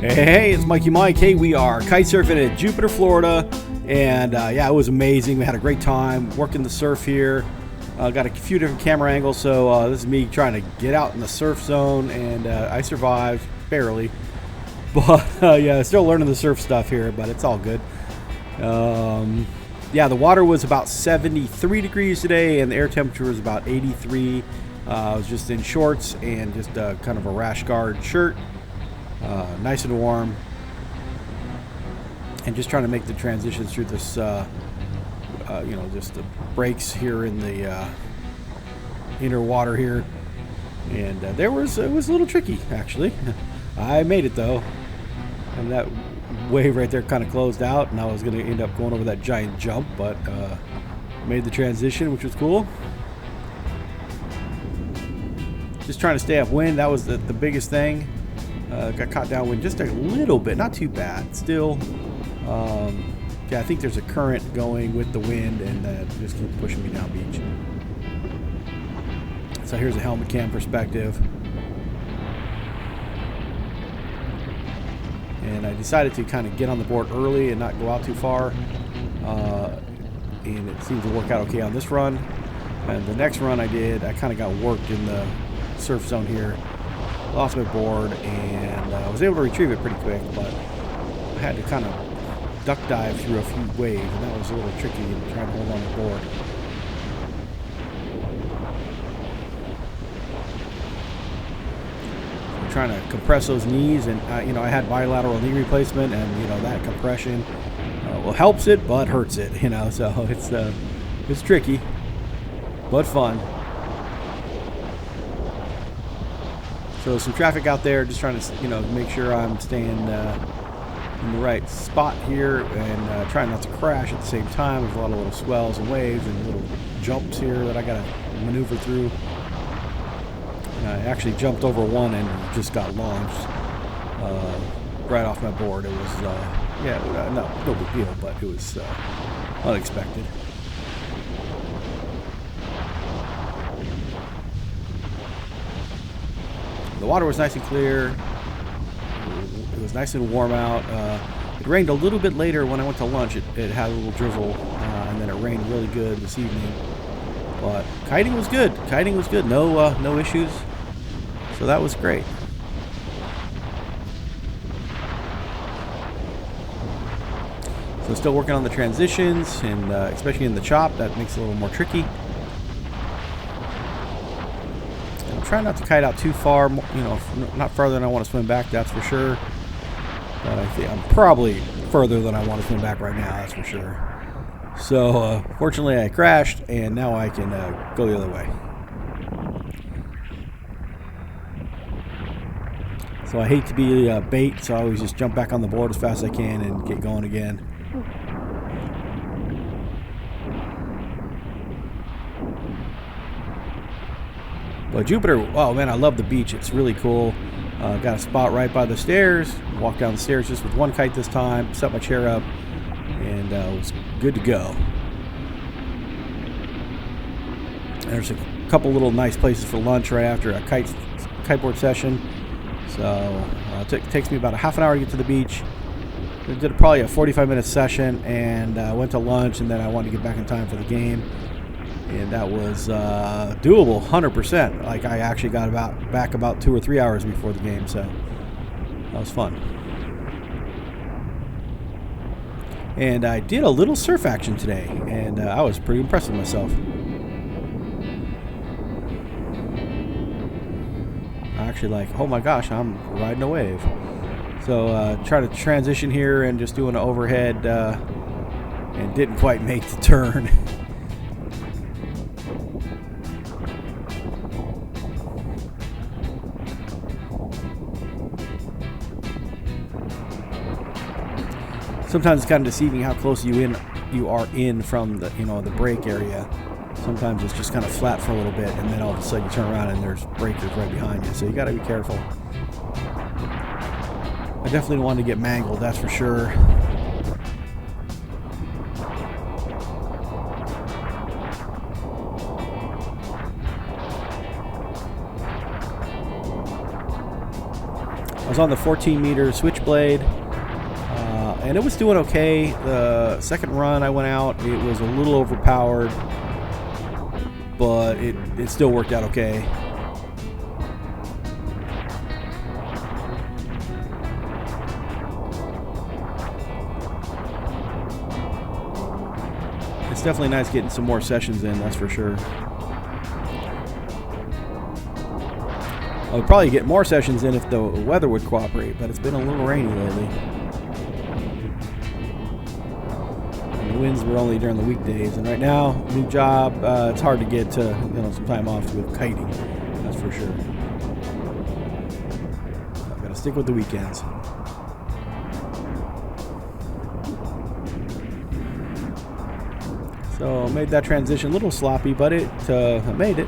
Hey, it's Mikey Mike. Hey, we are kite surfing at Jupiter, Florida, and yeah, it was amazing. We had a great time working the surf here. Got a few different camera angles, so this is me trying to get out in the surf zone, and I survived, barely. But yeah, still learning the surf stuff here, but it's all good. Yeah, the water was about 73 degrees today, and the air temperature was about 83. I was just in shorts and just kind of a rash guard shirt. Nice and warm, and just trying to make the transitions through this, you know, just the breaks here in the inner water here, and it was a little tricky actually. I made it though, and that wave right there kind of closed out, and I was going to end up going over that giant jump, but made the transition, which was cool. Just trying to stay upwind, that was the biggest thing. Got caught downwind just a little bit, not too bad. Still, yeah, I think there's a current going with the wind, and just keep pushing me down beach. So here's a helmet cam perspective. And I decided to kind of get on the board early and not go out too far. And it seemed to work out okay on this run. And the next run I did, I kind of got worked in the surf zone here. Lost my board, and I was able to retrieve it pretty quick, but I had to kind of duck dive through a few waves, and that was a little tricky trying to hold on the board. I'm trying to compress those knees, and you know, I had bilateral knee replacement, and you know, that compression well, helps it but hurts it, you know, so it's tricky but fun. So some traffic out there, just trying to, you know, make sure I'm staying in the right spot here, and trying not to crash at the same time. There's a lot of little swells and waves and little jumps here that I got to maneuver through. And I actually jumped over one and just got launched right off my board. It was, yeah, no big deal, but it was unexpected. The water was nice and clear. It was nice and warm out. It rained a little bit later when I went to lunch. It had a little drizzle, and then it rained really good this evening. But kiting was good. Kiting was good. No issues. So that was great. So still working on the transitions, and especially in the chop, that makes it a little more tricky. Try not to kite out too far, you know, not farther than I want to swim back, that's for sure. But I think I'm probably further than I want to swim back right now, that's for sure. So fortunately I crashed, and now I can go the other way. So I hate to be bait, so I always just jump back on the board as fast as I can and get going again. But Jupiter, oh man, I love the beach. It's really cool. Got a spot right by the stairs. Walked down the stairs just with one kite this time. Set my chair up, and was good to go. There's a couple little nice places for lunch right after a kiteboard session. So it takes me about a half an hour to get to the beach. We did probably a 45-minute session, and went to lunch, and then I wanted to get back in time for the game. And that was doable, 100%. Like, I actually got back about 2 or 3 hours before the game, so that was fun. And I did a little surf action today, and I was pretty impressed with myself. Actually, like, oh my gosh, I'm riding a wave. So trying to transition here and just doing an overhead, and didn't quite make the turn. Sometimes it's kind of deceiving how close you are in from the, you know, the break area. Sometimes it's just kind of flat for a little bit, and then all of a sudden you turn around and there's breakers right behind you. So you got to be careful. I definitely don't want to get mangled, that's for sure. was on the 14-meter switchblade, and it was doing okay. The second run I went out, it was a little overpowered, but it still worked out okay. It's definitely nice getting some more sessions in, that's for sure. I would probably get more sessions in if the weather would cooperate, but it's been a little rainy lately. And the winds were only during the weekdays, and right now, new job, it's hard to get some time off with kiting, that's for sure. I've got to stick with the weekends. So made that transition a little sloppy, but it made it.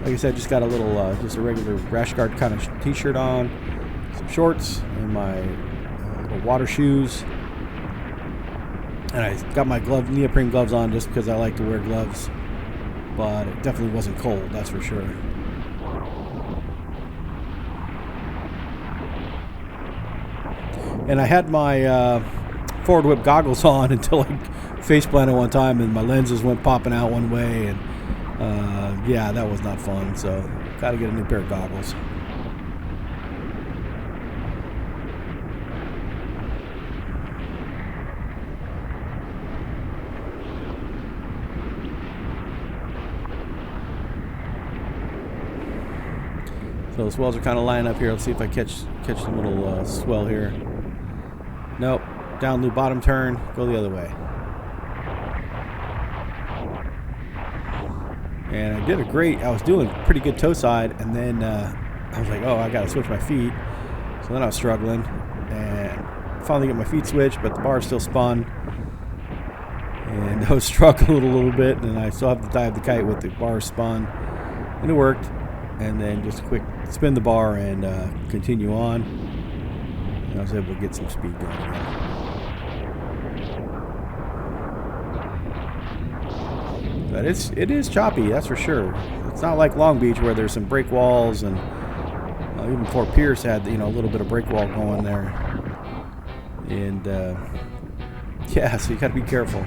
Like I said, just got a little, just a regular rash guard kind of t-shirt on, some shorts, and my little water shoes. And I got my neoprene gloves on just because I like to wear gloves. But it definitely wasn't cold, that's for sure. And I had my forward whip goggles on until I face planted one time and my lenses went popping out one way, and yeah, that was not fun, so gotta get a new pair of goggles. So the swells are kind of lining up here. Let's see if I catch some little swell here. Nope. Down loop bottom turn. Go the other way. And I did I was doing pretty good toe side, and then I was like, oh, I got to switch my feet. So then I was struggling, and finally get my feet switched, but the bar still spun. And I was struggling a little bit, and I still have to dive the kite with the bar spun. And it worked. And then just a quick spin the bar and continue on. And I was able to get some speed going again. But it is choppy, that's for sure. It's not like Long Beach where there's some break walls, and even Fort Pierce had a little bit of break wall going there. And yeah, so you got to be careful.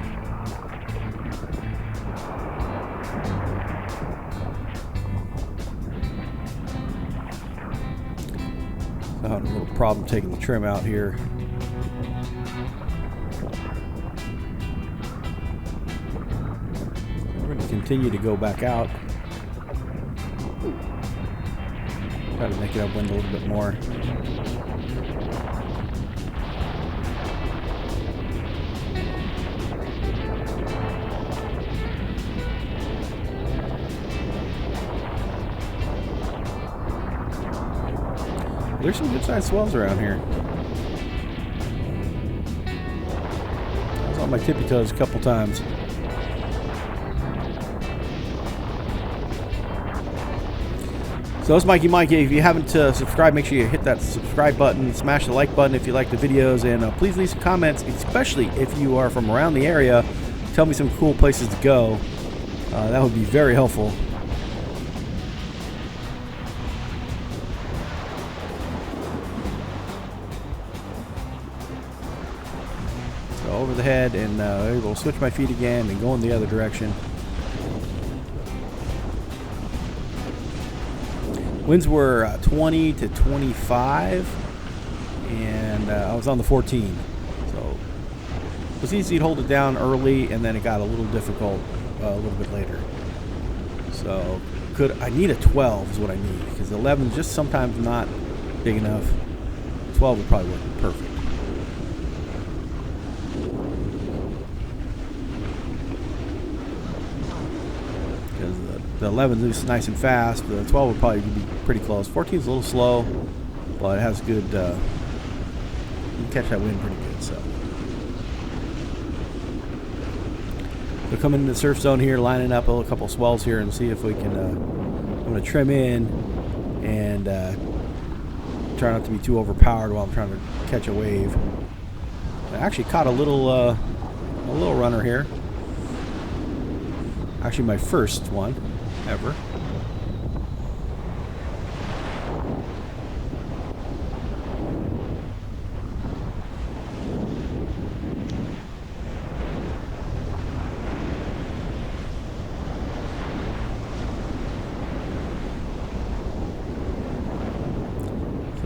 I had a little problem taking the trim out here. We're going to continue to go back out. Try to make it upwind a little bit more. There's some good sized swells around here. I was on my tippy toes a couple times. So it's Mikey. If you haven't subscribed, make sure you hit that subscribe button, smash the like button if you like the videos, and please leave some comments, especially if you are from around the area. Tell me some cool places to go. That would be very helpful. Over the head, and able to switch my feet again and go in the other direction. Winds were 20 to 25, and I was on the 14, so it was easy to hold it down early, and then it got a little difficult a little bit later. So I need a 12 is what I need, because 11 is just sometimes not big enough. 12 would probably work perfect. The 11 is nice and fast. The 12 would probably be pretty close. 14 is a little slow, but it has good. You can catch that wind pretty good. So we'll come into the surf zone here, lining up a couple swells here, and see if we can. I'm going to trim in and try not to be too overpowered while I'm trying to catch a wave. actually caught a little runner here. Actually, my first one ever.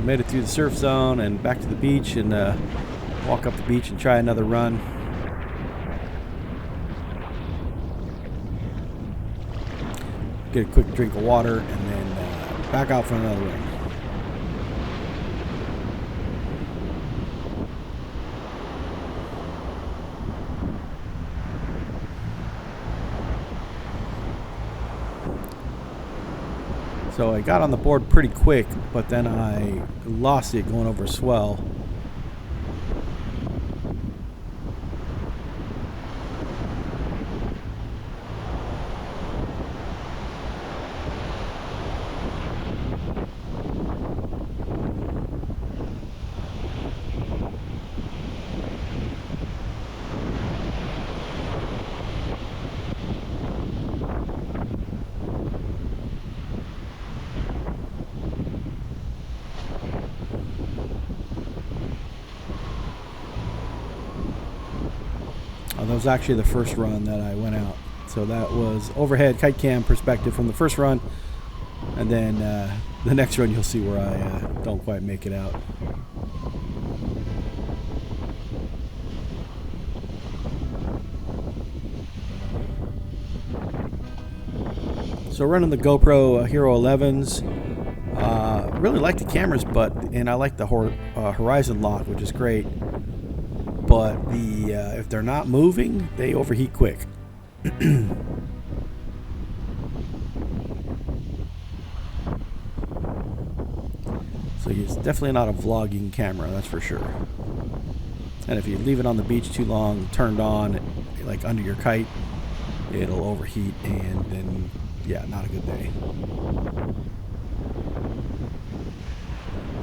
Made it through the surf zone and back to the beach, and walk up the beach and try another run. Get a quick drink of water and then back out for another run. So I got on the board pretty quick, but then I lost it going over a swell. That was actually the first run that I went out. So that was overhead kite cam perspective from the first run. And then the next run you'll see where I don't quite make it out. So running the GoPro Hero 11s. Really like the cameras, and I like the horizon lock, which is great. But if they're not moving, they overheat quick. So it's definitely not a vlogging camera, that's for sure. And if you leave it on the beach too long, turned on, like under your kite, it'll overheat, and then, yeah, not a good day.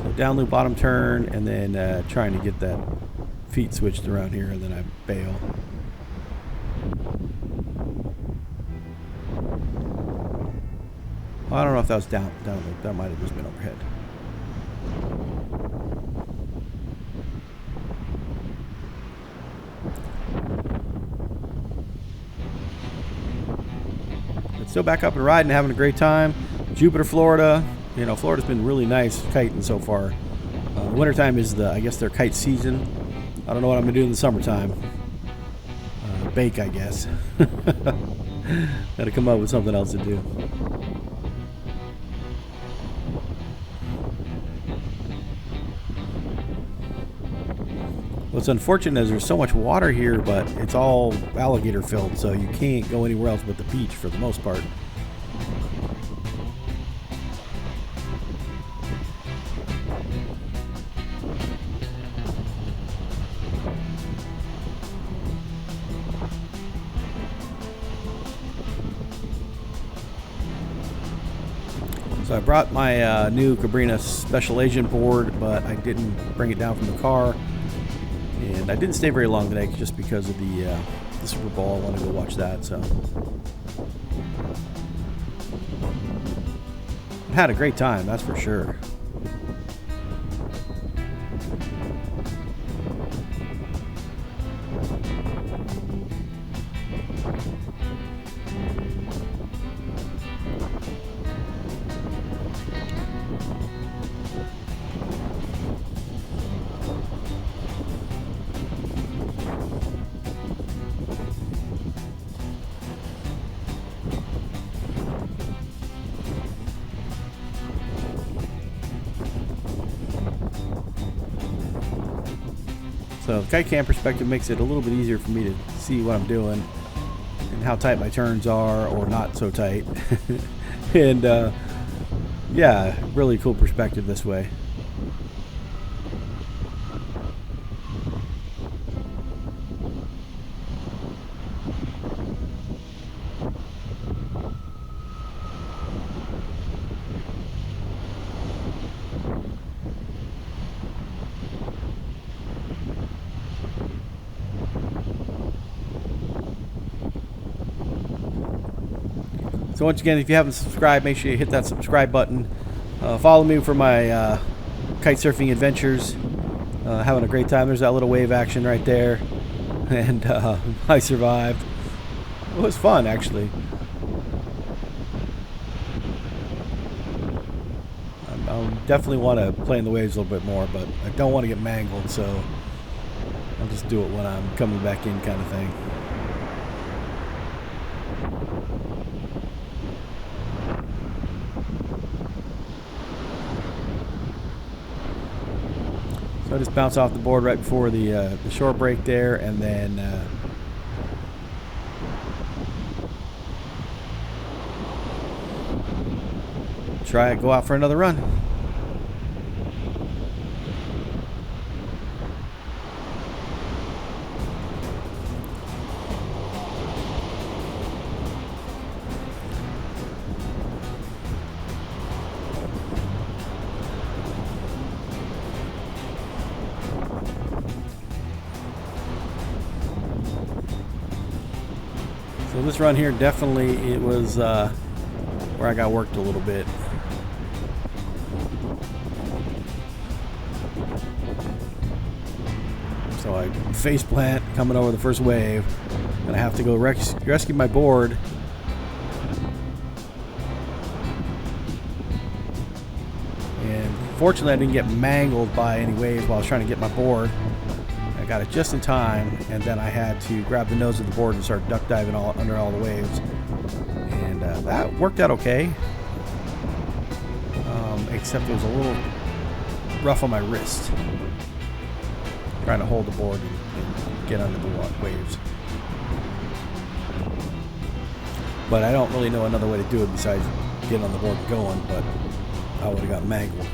So down loop bottom turn, and then trying to get that feet switched around here, and then I bail. Well, I don't know if that was down loop. That might have just been overhead. But still back up and riding, having a great time. Jupiter, Florida. You know, Florida's been really nice kiting so far. Wintertime is I guess their kite season. I don't know what I'm going to do in the summertime. Bake, I guess. Got to come up with something else to do. What's unfortunate is there's so much water here, but it's all alligator filled, so you can't go anywhere else but the beach for the most part. So I brought my new Cabrini Special Agent board, but I didn't bring it down from the car. And I didn't stay very long today just because of the Super Bowl. I wanted to go watch that. So I had a great time, that's for sure. So the kite cam perspective makes it a little bit easier for me to see what I'm doing and how tight my turns are, or not so tight. And yeah, really cool perspective this way. So once again, if you haven't subscribed, make sure you hit that subscribe button. Follow me for my kite surfing adventures. Having a great time. There's that little wave action right there. And I survived. It was fun, actually. I definitely want to play in the waves a little bit more, but I don't want to get mangled, so I'll just do it when I'm coming back in, kind of thing. So I just bounce off the board right before the shore break there, and then go out for another run. So this run here, definitely, it was where I got worked a little bit. So I face plant coming over the first wave, and I have to go rescue my board. And fortunately, I didn't get mangled by any waves while I was trying to get my board. I got it just in time, and then I had to grab the nose of the board and start duck diving under all the waves. And that worked out okay, except it was a little rough on my wrist, trying to hold the board and get under the waves. But I don't really know another way to do it besides getting on the board and going, but I would have got mangled. So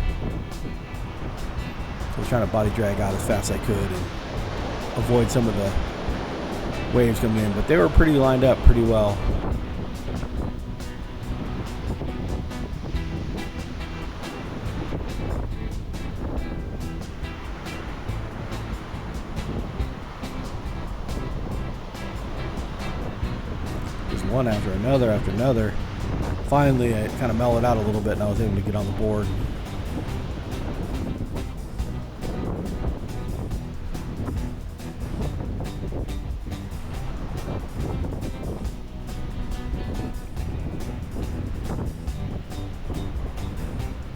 I was trying to body drag out as fast as I could and avoid some of the waves coming in, but they were pretty lined up pretty well. Just one after another. Finally, it kind of mellowed out a little bit, and I was able to get on the board.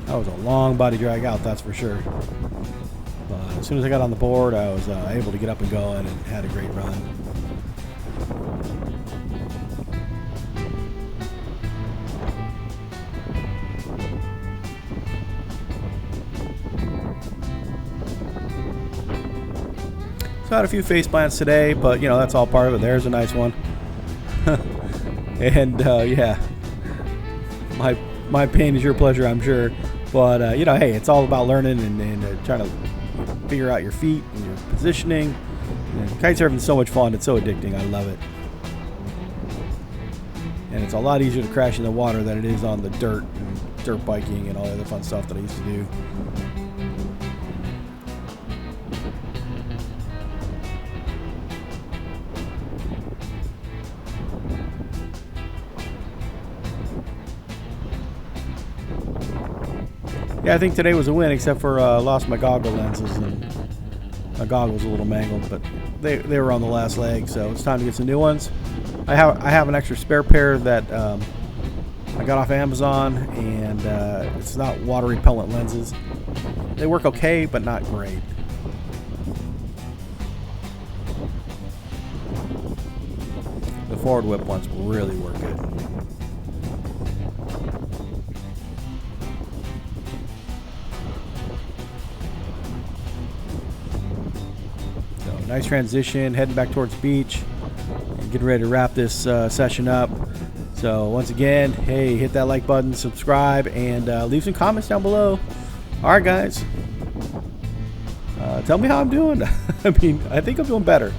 That was a long body drag out, that's for sure. But as soon as I got on the board, I was able to get up and going and had a great run. So I had a few face plants today, but you know, that's all part of it. There's a nice one. And yeah, my pain is your pleasure, I'm sure. But you know, hey, it's all about learning and trying to figure out your feet and your positioning. And kitesurfing is so much fun. It's so addicting. I love it. And it's a lot easier to crash in the water than it is on the dirt and dirt biking and all the other fun stuff that I used to do. Yeah, I think today was a win, except for lost my goggle lenses, and my goggle was a little mangled, but they were on the last leg, so it's time to get some new ones. I have an extra spare pair that I got off Amazon, and it's not water repellent lenses. They work okay, but not great. The forward whip ones really work good. Nice transition, heading back towards the beach and getting ready to wrap this session up. So once again, hey, hit that like button, subscribe, and leave some comments down below. All right, guys. Tell me how I'm doing. I mean, I think I'm doing better.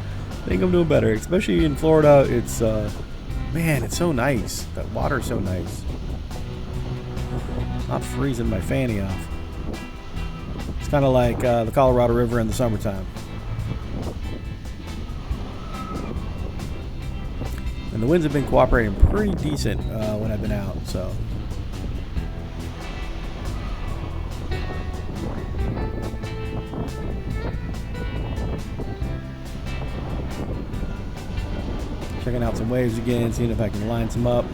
Especially in Florida. It's, man, it's so nice. That water is so nice. Not freezing my fanny off. It's kind of like the Colorado River in the summertime. And the winds have been cooperating pretty decent when I've been out, so. Checking out some waves again, seeing if I can line some up.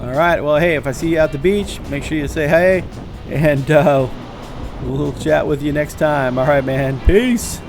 All right, well, hey, if I see you at the beach, make sure you say hey, and we'll chat with you next time. All right, man. Peace.